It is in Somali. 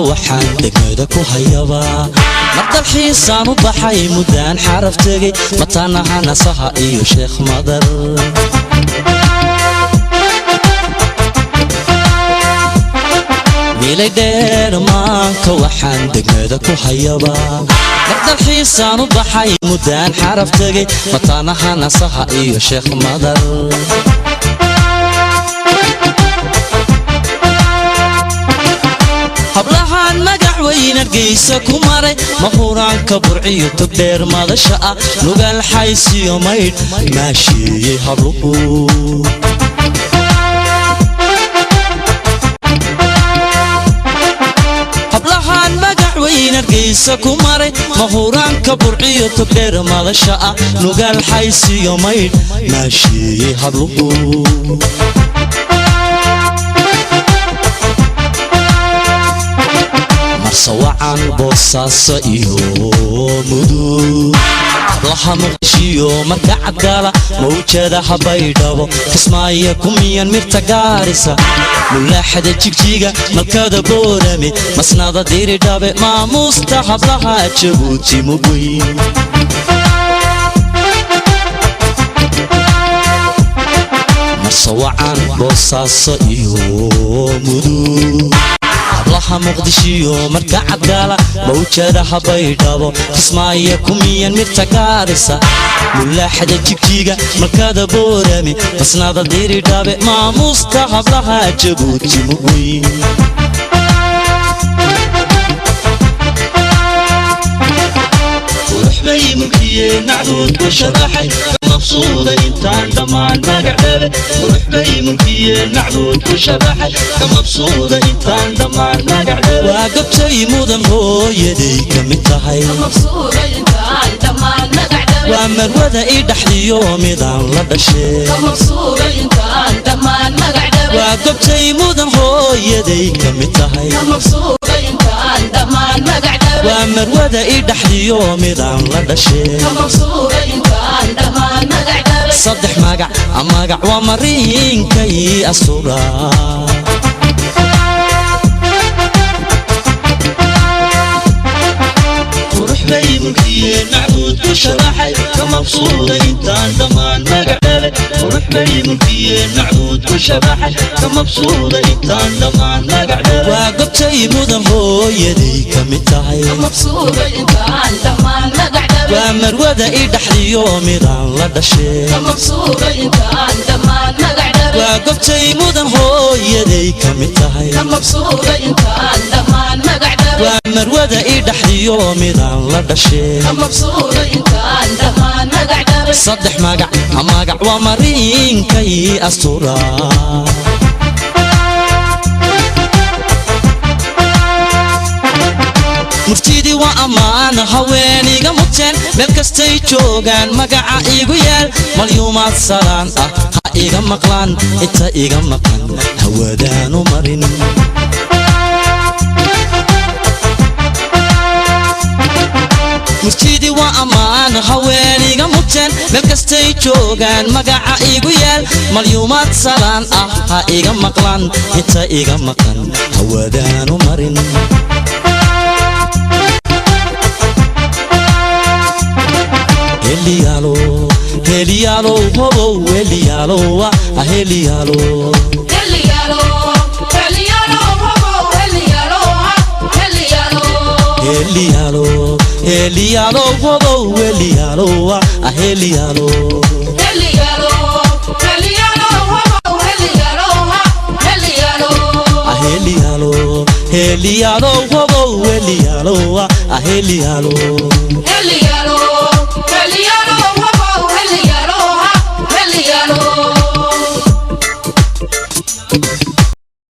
waxaan degmada ku hayaba markal xiisaan u baxay mudaan xaraf tagay matanaha nasaha iyo sheekh madar milay dheer maanka waxaan degmada ku hayaba markal xiisaan u baxay mudaan xaraf tagay matanaha nasaha iyo sheekh madar hablahan magac weyna geeysa ku maray mahuraanka burciyo togdheer madasha ah nugaal xaysiyo maydh maashiiyey habluhu hablahan magac weyna geeysa ku maray mahuraanka burciyo togdheer madasha ah nugaal xaysiyo maydh maashiiyey habluhu marsawacan boosaaso iyo mudug hablaha muqdishiyo marka cadgaala mawjada habaydhabo kismaayo kumiyan mirta gaarisa mulaaxada jigjiga malkada boorame masnada diridhabe maamuusta hablaha jabuuti mugweyn marsawacan boosaaso iyo mudug hablaha muqdishiyo marka cadgaala mawjada habaydhabo kismaayo kumiyan mirta gaarisa mulaaxada jigjiga malkada boorame masnada diridhabe maamuusta hablaha jabuuti mugweyn ورحبي ملكية نعود وشباحي مبسوطة انتان دمان مقعدة ورحبي ملكية نعود وشباحي مبسوطة انتان دمان مقعدة وقبتي مودن هو يديك متحي مبسوطة انتان دمان مقعدة ومروذة ايدحلي يومي دان لدشي مبسوطة انتان دمان مقعدة وقبتي مودن هو يديك متحي مبسوطة انتان دمان مقعدة ومروذة ايدحلي يومي دان لدشي مبسوطة انتان دمان مقعدة صدح مقع مقع ومرين كي أسورا ورحبي ملكية نعبود وشراحي كمبسوطة انتان دمان مقعدة ورحبي ملكية نعبود وشراحي كمبسوطة انتان دمان مقعدة وقبتي مودن هو يديك متحي كمبسوطة انتان دمان مقعدة ومروذة ايدحلي يومي دان لدشي كمبسوطة انتان دمان مقعدة وقبتي مودن هو يديك متحي كمبسوطة انتان دمان مقعدة ومروذة ايدحلي يومي دان لدشي كمبسوطة انتان دمان مقعدة صدح مقع مقع ومرين كي أسطورا مفتيدي وأمان هواني قمتين ملكستي جوغان مقع إيقو يال مليومات سلان ها إيقا مقلان إتا إيقا مقلان هوادان ومرين مفتيدي وأمان هواني قمتين ملكستي جوغان مقع إيقو يال مليومات سلان ها إيقا مقلان إتا إيقا مقلان هوادان ومرين Helialo, helialo, oh, helialo, ah, helialo. Helialo, helialo, oh, helialo, helialo. Helialo, helialo, oh, helialo, ah, helialo. Helialo, helialo, oh, helialo, helialo. هليالو هبو هليالو هليالو